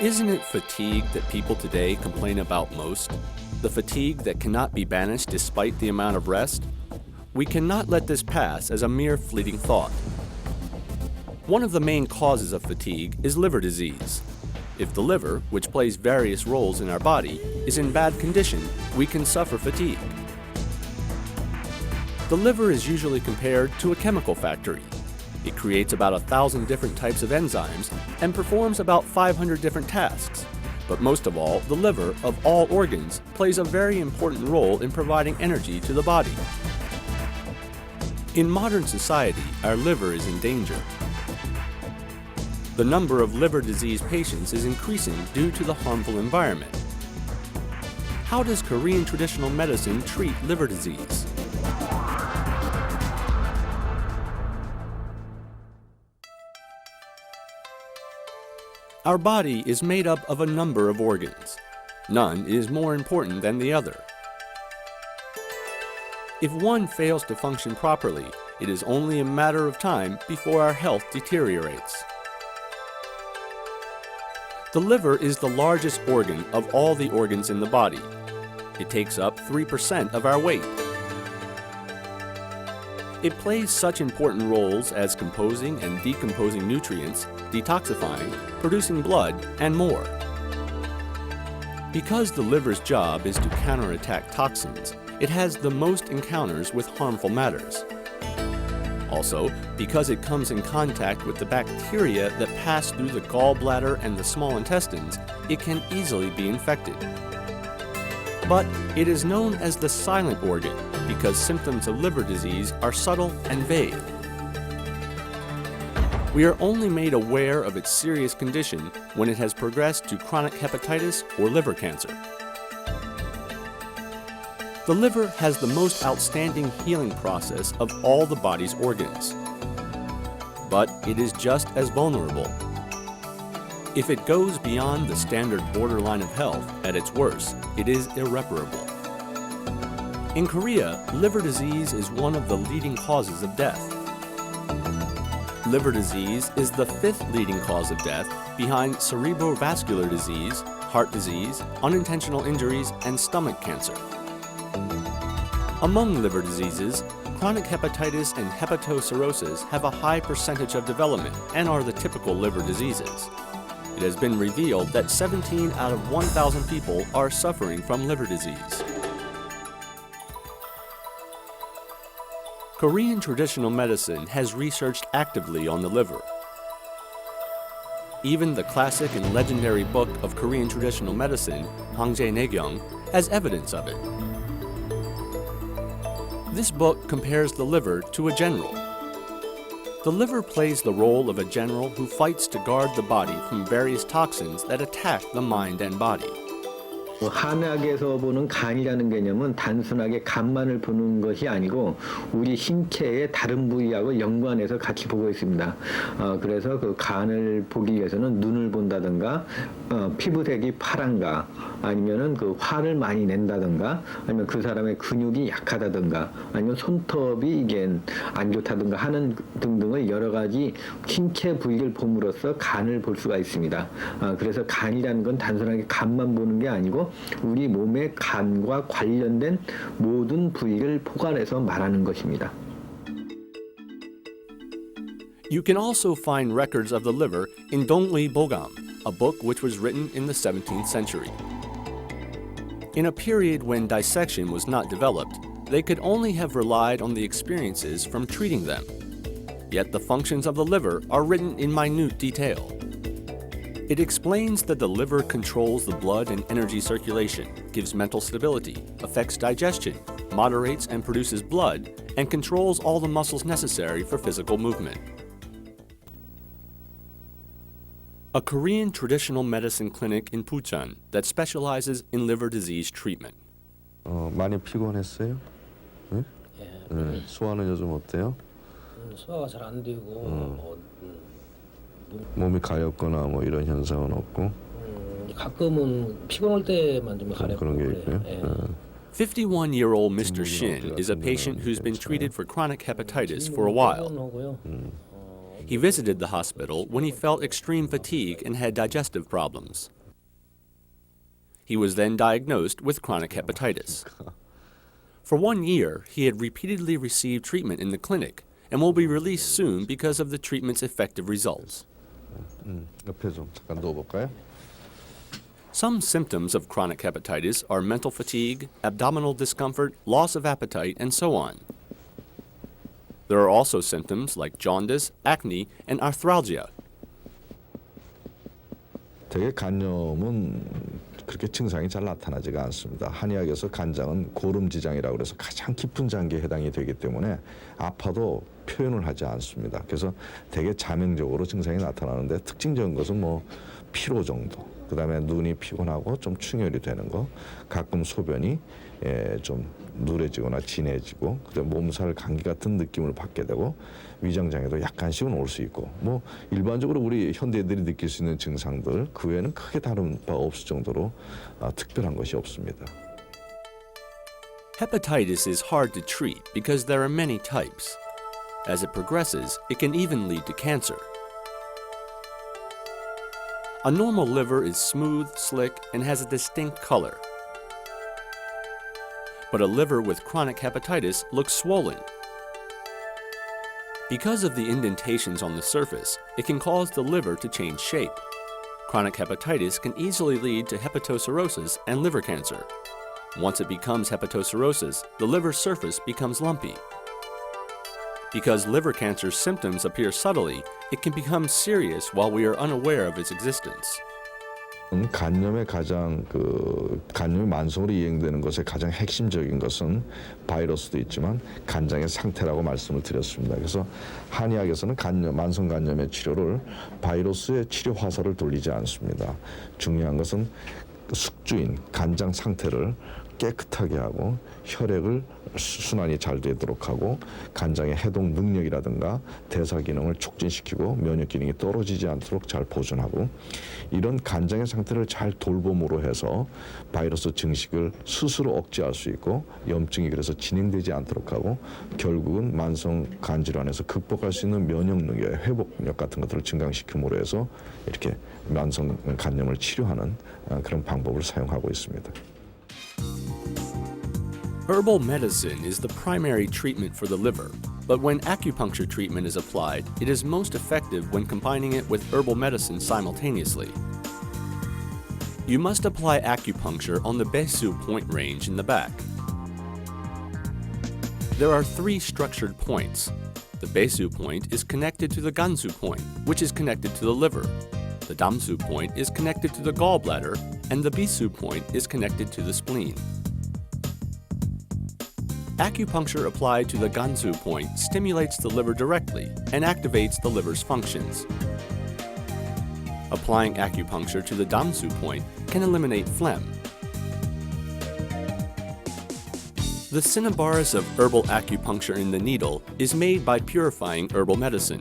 Isn't it fatigue that people today complain about most? The fatigue that cannot be banished despite the amount of rest? We cannot let this pass as a mere fleeting thought. One of the main causes of fatigue is liver disease. If the liver, which plays various roles in our body, is in bad condition, we can suffer fatigue. The liver is usually compared to a chemical factory. It creates about 1,000 different types of enzymes and performs about 500 different tasks. But most of all, the liver, of all organs, plays a very important role in providing energy to the body. In modern society, our liver is in danger. The number of liver disease patients is increasing due to the harmful environment. How does Korean traditional medicine treat liver disease? Our body is made up of a number of organs. None is more important than the other. If one fails to function properly, it is only a matter of time before our health deteriorates. The liver is the largest organ of all the organs in the body. It takes up 3% of our weight. It plays such important roles as composing and decomposing nutrients, detoxifying, producing blood, and more. Because the liver's job is to counterattack toxins, it has the most encounters with harmful matters. Also, because it comes in contact with the bacteria that pass through the gallbladder and the small intestines, it can easily be infected. But it is known as the silent organ because symptoms of liver disease are subtle and vague. We are only made aware of its serious condition when it has progressed to chronic hepatitis or liver cancer. The liver has the most outstanding healing process of all the body's organs. But it is just as vulnerable. If it goes beyond the standard borderline of health, at its worst, it is irreparable. In Korea, liver disease is one of the leading causes of death. Liver disease is the 5th leading cause of death behind cerebrovascular disease, heart disease, unintentional injuries, and stomach cancer. Among liver diseases, chronic hepatitis and hepatocirrhosis have a high percentage of development and are the typical liver diseases. It has been revealed that 17 out of 1,000 people are suffering from liver disease. Korean traditional medicine has researched actively on the liver. Even the classic and legendary book of Korean traditional medicine, Hwangjae has evidence of it. This book compares the liver to a general. The liver plays the role of a general who fights to guard the body from various toxins that attack the mind and body. 한의학에서 보는 간이라는 개념은 단순하게 간만을 보는 것이 아니고 우리 신체의 다른 부위하고 연관해서 같이 보고 있습니다. 그래서 그 간을 보기 위해서는 눈을 본다든가 피부색이 파란가 아니면은 그 화를 많이 낸다든가 아니면 그 사람의 근육이 약하다든가 아니면 손톱이 이게 안 좋다든가 하는 등등의 여러 가지 신체 부위를 봄으로써 간을 볼 수가 있습니다. 그래서 간이라는 건 단순하게 간만 보는 게 아니고 우리 몸의 간과 관련된 모든 부위를 포괄해서 말하는 것입니다. You can also find records of the liver in Dongui Bogam, a book which was written in the 17th century. In a period when dissection was not developed, they could only have relied on the experiences from treating them. Yet the functions of the liver are written in minute detail. It explains that the liver controls the blood and energy circulation, gives mental stability, affects digestion, moderates and produces blood, and controls all the muscles necessary for physical movement. A Korean traditional medicine clinic in Bucheon that specializes in liver disease treatment. 많이 피곤했어요? 네? 네. 소화는 요즘 어때요? 소화가 잘 안 되고 몸이 가렵거나 뭐 이런 현상은 없고 가끔은 피곤할 때만 좀 가렵고 그런 게 있고요. 예. 51-year-old Mr. Shin is a patient who's been treated for chronic hepatitis for a while. He visited the hospital when he felt extreme fatigue and had digestive problems. He was then diagnosed with chronic hepatitis. For 1 year, he had repeatedly received treatment in the clinic and will be released soon because of the treatment's effective results. 옆에 좀 잠깐 누워볼까요? Some symptoms of chronic hepatitis are mental fatigue, abdominal discomfort, loss of appetite, and so on. There are also symptoms like jaundice, acne, and arthralgia. 대개 간염은 그렇게 증상이 잘 나타나지가 않습니다. 한의학에서 간장은 고름지장이라고 해서 가장 깊은 장기에 해당이 되기 때문에 아파도 표현을 하지 않습니다. 그래서 대개 자명적으로 증상이 나타나는데 특징적인 것은 뭐 피로 정도, 그 다음에 눈이 피곤하고 좀 충혈이 되는 거, 가끔 소변이 좀 누래지거나 진해지고, 그다음에 몸살, 감기 같은 느낌을 받게 되고, 위장장애도 약간씩은 올 수 있고, 뭐 일반적으로 우리 현대인들이 느낄 수 있는 증상들 그 외에는 크게 다른 바 없을 정도로 특별한 것이 없습니다. Hepatitis is hard to treat because there are many types. As it progresses, it can even lead to cancer. A normal liver is smooth, slick, and has a distinct color. But a liver with chronic hepatitis looks swollen. Because of the indentations on the surface, it can cause the liver to change shape. Chronic hepatitis can easily lead to hepatocirrhosis and liver cancer. Once it becomes hepatocirrhosis, the liver surface becomes lumpy. Because liver cancer symptoms appear subtly, it can become serious while we are unaware of its existence. 간염의 간염이 만성으로 이행되는 것의 가장 핵심적인 것은 바이러스도 있지만 간장의 상태라고 말씀을 드렸습니다. 그래서 한의학에서는 만성 간염의 치료를 바이러스의 치료 화살을 돌리지 않습니다. 중요한 것은 숙주인 간장 상태를 깨끗하게 하고 혈액을 순환이 잘 되도록 하고 간장의 해독 능력이라든가 대사 기능을 촉진시키고 면역 기능이 떨어지지 않도록 잘 보존하고, 이런 간장의 상태를 잘 돌봄으로 해서 바이러스 증식을 스스로 억제할 수 있고 염증이 그래서 진행되지 않도록 하고, 결국은 만성 간질환에서 극복할 수 있는 면역 능력, 회복력 같은 것들을 증강시킴으로 해서 이렇게 만성 간염을 치료하는 그런 방법을 사용하고 있습니다. Herbal medicine is the primary treatment for the liver, but when acupuncture treatment is applied, it is most effective when combining it with herbal medicine simultaneously. You must apply acupuncture on the Besu point range in the back. There are 3 structured points. The Besu point is connected to the Gansu point, which is connected to the liver. The Damsu point is connected to the gallbladder, and the Bisu point is connected to the spleen. Acupuncture applied to the Gansu point stimulates the liver directly and activates the liver's functions. Applying acupuncture to the Damsu point can eliminate phlegm. The cinnabaris of herbal acupuncture in the needle is made by purifying herbal medicine.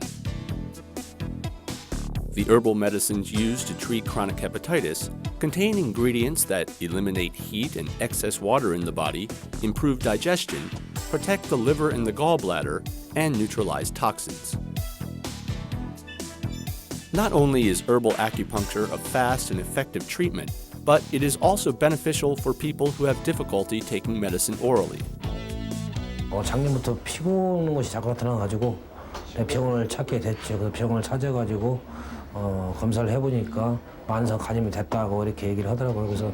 The herbal medicines used to treat chronic hepatitis contain ingredients that eliminate heat and excess water in the body, improve digestion, protect the liver and the gallbladder, and neutralize toxins. Not only is herbal acupuncture a fast and effective treatment, but it is also beneficial for people who have difficulty taking medicine orally. 작년부터 피곤한 것이 자꾸 나타나가지고 병원을 찾게 됐죠. 그래서 병원을 찾아가지고 검사를 해보니까 만성 간염이 됐다고 이렇게 얘기를 하더라고요. 그래서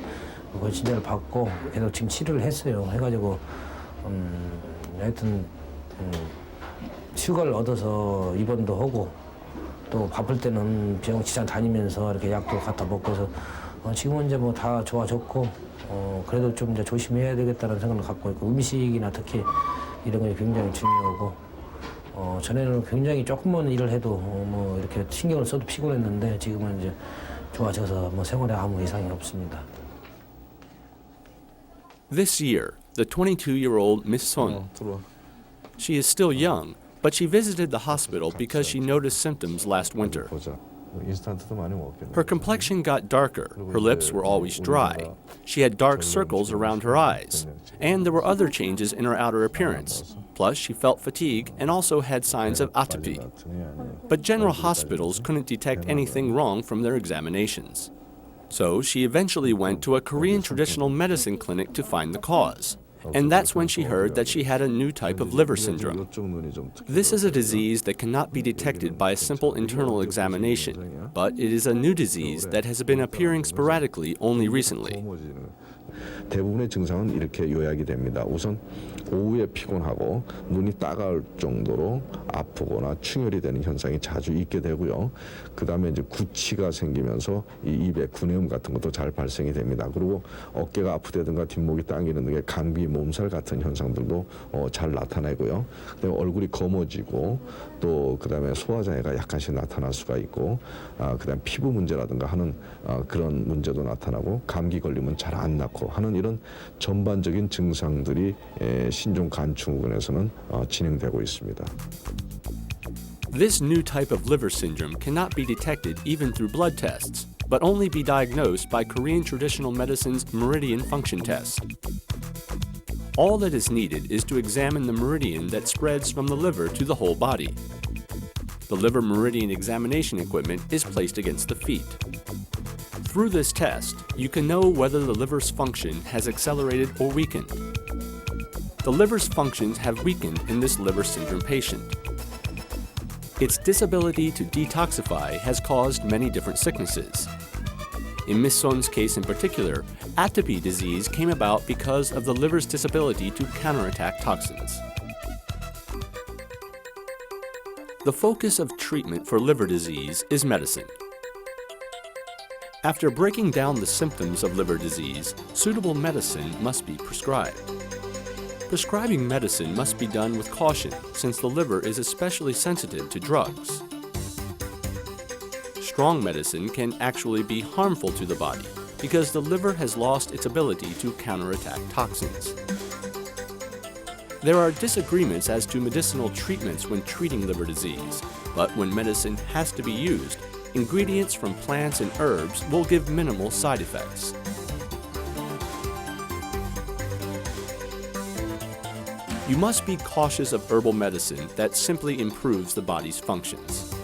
그 진단을 받고 계속 지금 치료를 했어요. 해가지고 하여튼 휴가를 얻어서 입원도 하고 또 바쁠 때는 병원 지장 다니면서 이렇게 약도 갖다 먹고 해서 지금은 이제 뭐 다 좋아졌고 그래도 좀 이제 조심해야 되겠다는 생각을 갖고 있고, 음식이나 특히 이런 게 굉장히 중요하고 전에는 굉장히 조금만 일을 해도 뭐 이렇게 신경을 써도 피곤했는데 지금은 이제 좋아져서 뭐 생활에 아무 이상이 없습니다. This year, the 22-year-old Miss Son, she is still young, but she visited the hospital because she noticed symptoms last winter. Her complexion got darker, her lips were always dry, she had dark circles around her eyes, and there were other changes in her outer appearance. Plus, she felt fatigue and also had signs of atopy. But general hospitals couldn't detect anything wrong from their examinations. So she eventually went to a Korean traditional medicine clinic to find the cause. And that's when she heard that she had a new type of liver syndrome. This is a disease that cannot be detected by a simple internal examination, but it is a new disease that has been appearing sporadically only recently. 대부분의 증상은 이렇게 요약이 됩니다. 우선 오후에 피곤하고 눈이 따가울 정도로 아프거나 충혈이 되는 현상이 자주 있게 되고요. 그다음에 이제 구취가 생기면서 이 입에 구내음 같은 것도 잘 발생이 됩니다. 그리고 어깨가 아프다든가 뒷목이 당기는 등의 감기, 몸살 같은 현상들도 잘 나타내고요. 그다음에 얼굴이 검어지고 또 그다음에 소화장애가 약간씩 나타날 수가 있고, 그다음 피부 문제라든가 하는 그런 문제도 나타나고, 감기 걸리면 잘 안 낫고 하는 이런 전반적인 증상들이 신종간증후군에서는 진행되고 있습니다. This new type of liver syndrome cannot be detected even through blood tests, but only be diagnosed by Korean traditional medicine's meridian function test. All that is needed is to examine the meridian that spreads from the liver to the whole body. The liver meridian examination equipment is placed against the feet. Through this test, you can know whether the liver's function has accelerated or weakened. The liver's functions have weakened in this liver syndrome patient. Its disability to detoxify has caused many different sicknesses. In Miss Son's case in particular, atopy disease came about because of the liver's disability to counterattack toxins. The focus of treatment for liver disease is medicine. After breaking down the symptoms of liver disease, suitable medicine must be prescribed. Prescribing medicine must be done with caution since the liver is especially sensitive to drugs. Strong medicine can actually be harmful to the body because the liver has lost its ability to counterattack toxins. There are disagreements as to medicinal treatments when treating liver disease, but when medicine has to be used, ingredients from plants and herbs will give minimal side effects. You must be cautious of herbal medicine that simply improves the body's functions.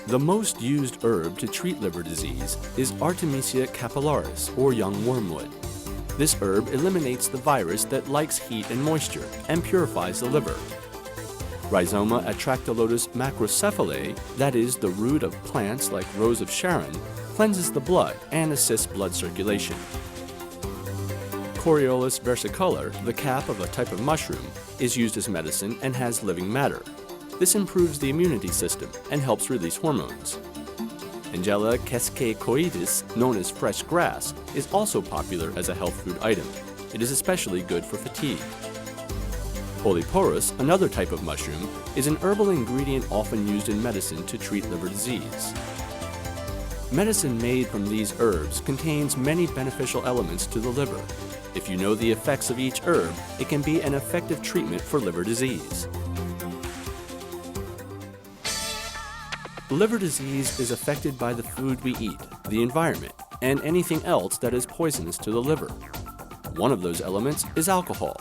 The most used herb to treat liver disease is Artemisia capillaris, or young wormwood. This herb eliminates the virus that likes heat and moisture and purifies the liver. Rhizoma atractylotus macrocephalae, that is, the root of plants like Rose of Sharon, cleanses the blood and assists blood circulation. Coriolis versicolor, the cap of a type of mushroom, is used as medicine and has living matter. This improves the immunity system and helps release hormones. Angela keskecoides, known as fresh grass, is also popular as a health food item. It is especially good for fatigue. Polyporus, another type of mushroom, is an herbal ingredient often used in medicine to treat liver disease. Medicine made from these herbs contains many beneficial elements to the liver. If you know the effects of each herb, it can be an effective treatment for liver disease. Liver disease is affected by the food we eat, the environment, and anything else that is poisonous to the liver. One of those elements is alcohol.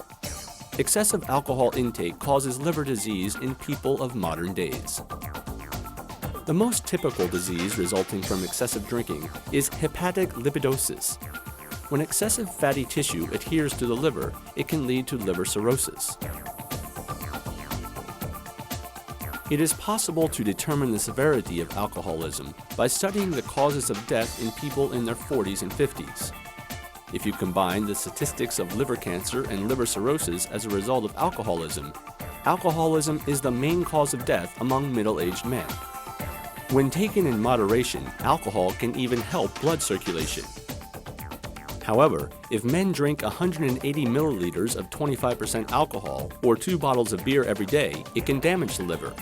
Excessive alcohol intake causes liver disease in people of modern days. The most typical disease resulting from excessive drinking is hepatic lipidosis. When excessive fatty tissue adheres to the liver, it can lead to liver cirrhosis. It is possible to determine the severity of alcoholism by studying the causes of death in people in their 40s and 50s. If you combine the statistics of liver cancer and liver cirrhosis as a result of alcoholism, alcoholism is the main cause of death among middle-aged men. When taken in moderation, alcohol can even help blood circulation. However, if men drink 180 milliliters of 25% alcohol or 2 bottles of beer every day, it can damage the liver.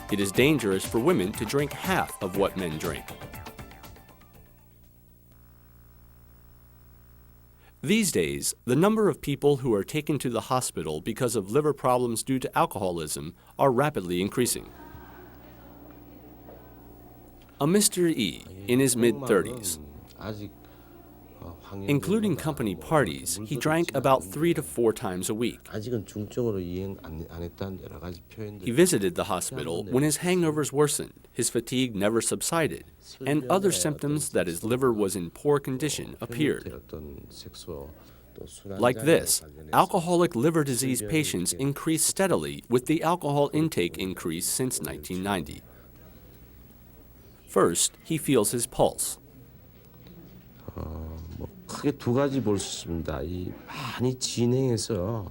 It is dangerous for women to drink half of what men drink. These days, the number of people who are taken to the hospital because of liver problems due to alcoholism are rapidly increasing. A Mr. E, in his mid-30s. Including company parties, he drank about 3 to 4 times a week. 아직은 중증으로 이행 안 했다는 여러 가지 표현들. He visited the hospital when his hangovers worsened, his fatigue never subsided, and other symptoms that his liver was in poor condition appeared. Like this, alcoholic liver disease patients increase steadily with the alcohol intake increase since 1990. First, he feels his pulse. 크게 두 가지 볼 수 있습니다. 이 많이 진행해서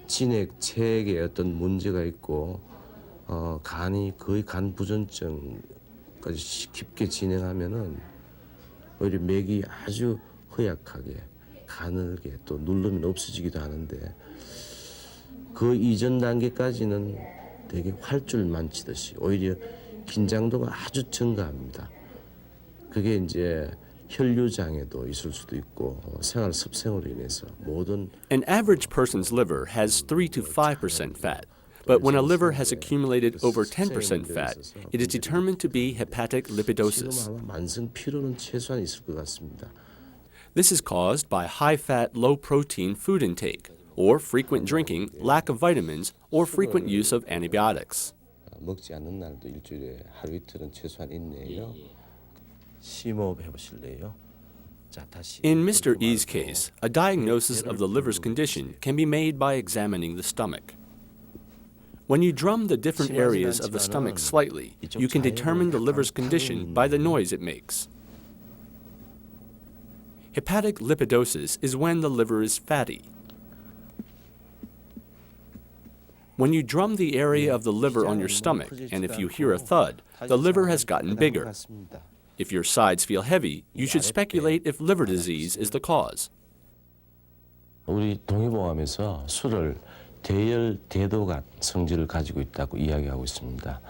진액, 체액에 어떤 문제가 있고 간이 거의 간 부전증까지 깊게 진행하면은 오히려 맥이 아주 허약하게 가늘게 또 누르면 없어지기도 하는데 그 이전 단계까지는 되게 활줄만 치듯이 오히려 긴장도가 아주 증가합니다. 그게 이제 혈류 장애도 있을 수도 있고 생활 습성으로 인해서 모든 An average person's liver has 3 to 5% fat, but when a liver has accumulated over 10% fat, it is determined to be hepatic lipidosis. 지금 아마 만성 피로는 최소한 있을 것 같습니다. This is caused by high-fat, low-protein food intake, or frequent drinking, lack of vitamins, or frequent use of antibiotics. 먹지 않는 날도 일주일에 하루 이틀은 최소한 있네요. 심호흡 해보실래요? 자, 다시. In Mr. E's case, a diagnosis of the liver's condition can be made by examining the stomach. When you drum the different areas of the stomach slightly, you can determine the liver's condition by the noise it makes. Hepatic lipidosis is when the liver is fatty. When you drum the area of the liver on your stomach, and if you hear a thud, the liver has gotten bigger. If your sides feel heavy, you should speculate if liver disease is the cause. 우리 동의보감에서 술을 대열 대도간 성질을 가지고 있다고 이야기하고 있습니다.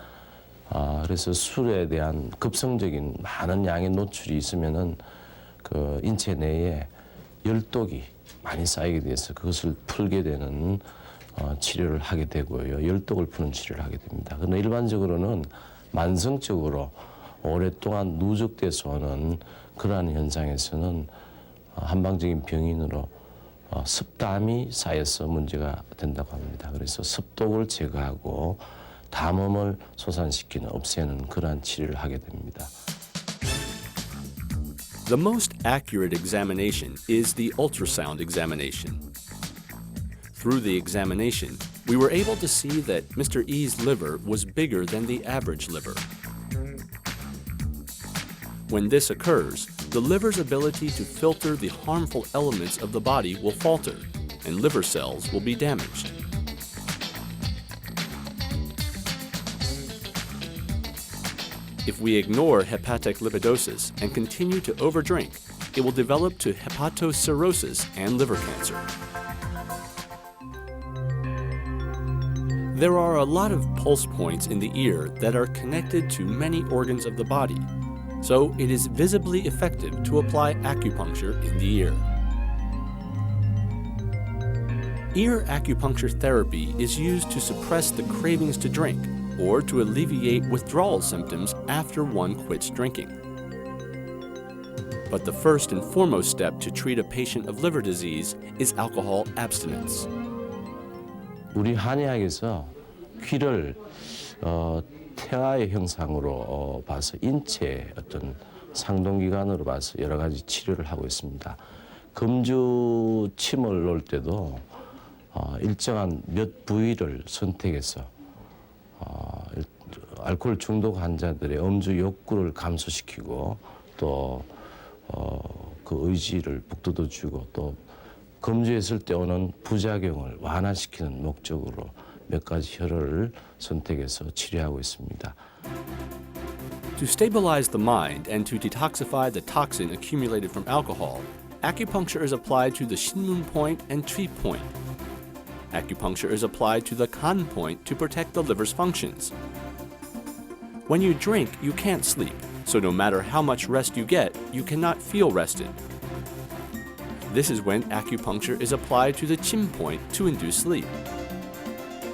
그래서 술에 대한 급성적인 많은 양의 노출이 있으면은 그 인체 내에 열독이 많이 쌓이게 돼서 그것을 풀게 되는 치료를 하게 되고요. 열독을 푸는 치료를 하게 됩니다. 그러나 일반적으로는 만성적으로 오랫동안 누적돼서 오는 그러한 현상에서는 한방적인 병인으로 습담이 쌓여서 문제가 된다고 합니다. 그래서 습독을 제거하고 담음을 솟아시키는 없애는 그러한 치료를 하게 됩니다. The most accurate examination is the ultrasound examination. Through the examination, we were able to see that Mr. E's liver was bigger than the average liver. When this occurs, the liver's ability to filter the harmful elements of the body will falter, and liver cells will be damaged. If we ignore hepatic lipidosis and continue to overdrink, it will develop to hepatocirrhosis and liver cancer. There are a lot of pulse points in the ear that are connected to many organs of the body, so it is visibly effective to apply acupuncture in the ear. Ear acupuncture therapy is used to suppress the cravings to drink or to alleviate withdrawal symptoms after one quits drinking. But the first and foremost step to treat a patient of liver disease is alcohol abstinence. 우리 한의학에서 귀를 태아의 형상으로 봐서 인체의 어떤 상동기관으로 봐서 여러 가지 치료를 하고 있습니다. 금주 침을 놓을 때도 일정한 몇 부위를 선택해서 알코올 중독 환자들의 음주 욕구를 감소시키고 또 그 의지를 북돋워주고 또 금주했을 때 오는 부작용을 완화시키는 목적으로 몇 가지 혈을 선택해서 치료하고 있습니다. To stabilize the mind and to detoxify the toxin accumulated from alcohol, acupuncture is applied to the Shinmun point and Tri point. Acupuncture is applied to the Kan point to protect the liver's functions. When you drink, you can't sleep, so no matter how much rest you get, you cannot feel rested. This is when acupuncture is applied to the Chim point to induce sleep.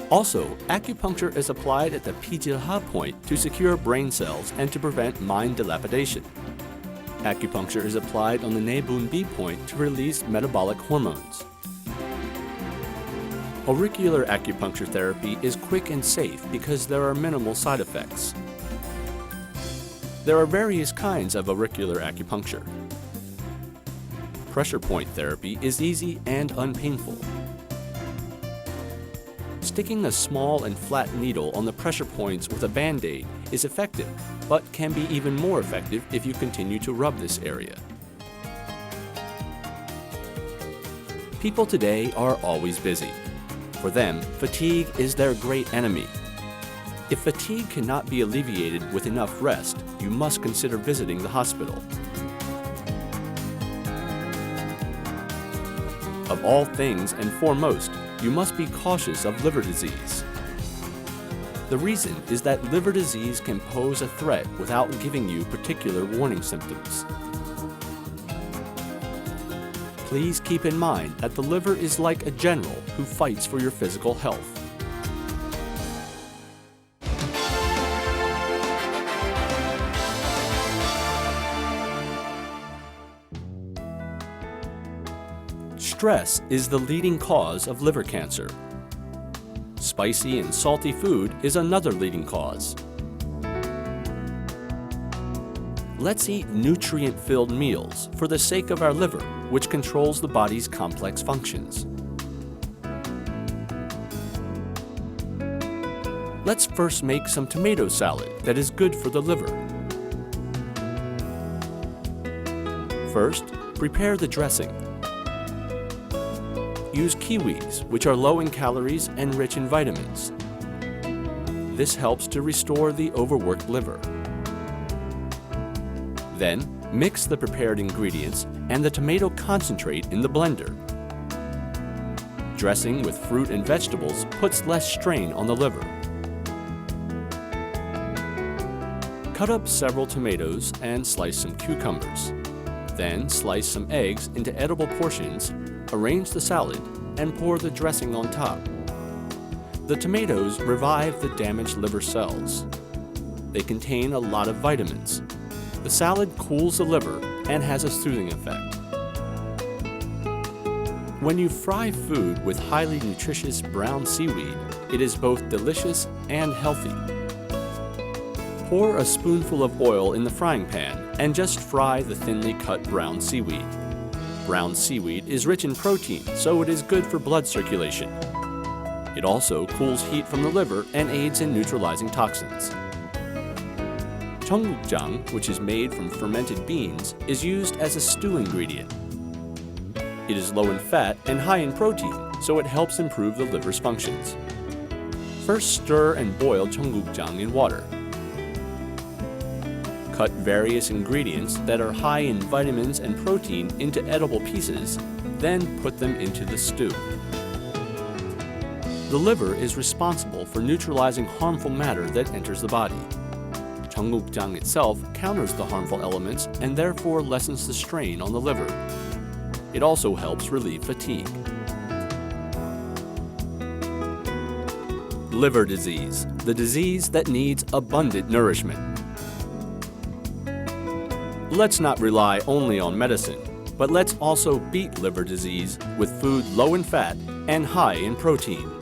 Also, acupuncture is applied at the Pijilha point to secure brain cells and to prevent mind dilapidation. Acupuncture is applied on the Nebun B point to release metabolic hormones. Auricular acupuncture therapy is quick and safe because there are minimal side effects. There are various kinds of auricular acupuncture. Pressure point therapy is easy and unpainful. Sticking a small and flat needle on the pressure points with a Band-Aid is effective, but can be even more effective if you continue to rub this area. People today are always busy. For them, fatigue is their great enemy. If fatigue cannot be alleviated with enough rest, you must consider visiting the hospital. Of all things and foremost, you must be cautious of liver disease. The reason is that liver disease can pose a threat without giving you particular warning symptoms. Please keep in mind that the liver is like a general who fights for your physical health. Stress is the leading cause of liver cancer. Spicy and salty food is another leading cause. Let's eat nutrient-filled meals for the sake of our liver, which controls the body's complex functions. Let's first make some tomato salad that is good for the liver. First, prepare the dressing. Use kiwis, which are low in calories and rich in vitamins. This helps to restore the overworked liver. Then, mix the prepared ingredients and the tomato concentrate in the blender. Dressing with fruit and vegetables puts less strain on the liver. Cut up several tomatoes and slice some cucumbers. Then slice some eggs into edible portions, arrange the salad, and pour the dressing on top. The tomatoes revive the damaged liver cells. They contain a lot of vitamins. The salad cools the liver and has a soothing effect. When you fry food with highly nutritious brown seaweed, it is both delicious and healthy. Pour a spoonful of oil in the frying pan and just fry the thinly cut brown seaweed. Brown seaweed is rich in protein, so it is good for blood circulation. It also cools heat from the liver and aids in neutralizing toxins. Cheonggukjang, which is made from fermented beans, is used as a stew ingredient. It is low in fat and high in protein, so it helps improve the liver's functions. First stir and boil cheonggukjang in water. Cut various ingredients that are high in vitamins and protein into edible pieces, then put them into the stew. The liver is responsible for neutralizing harmful matter that enters the body. Cheonggukjang itself counters the harmful elements and therefore lessens the strain on the liver. It also helps relieve fatigue. Liver disease, the disease that needs abundant nourishment. Let's not rely only on medicine, but let's also beat liver disease with food low in fat and high in protein.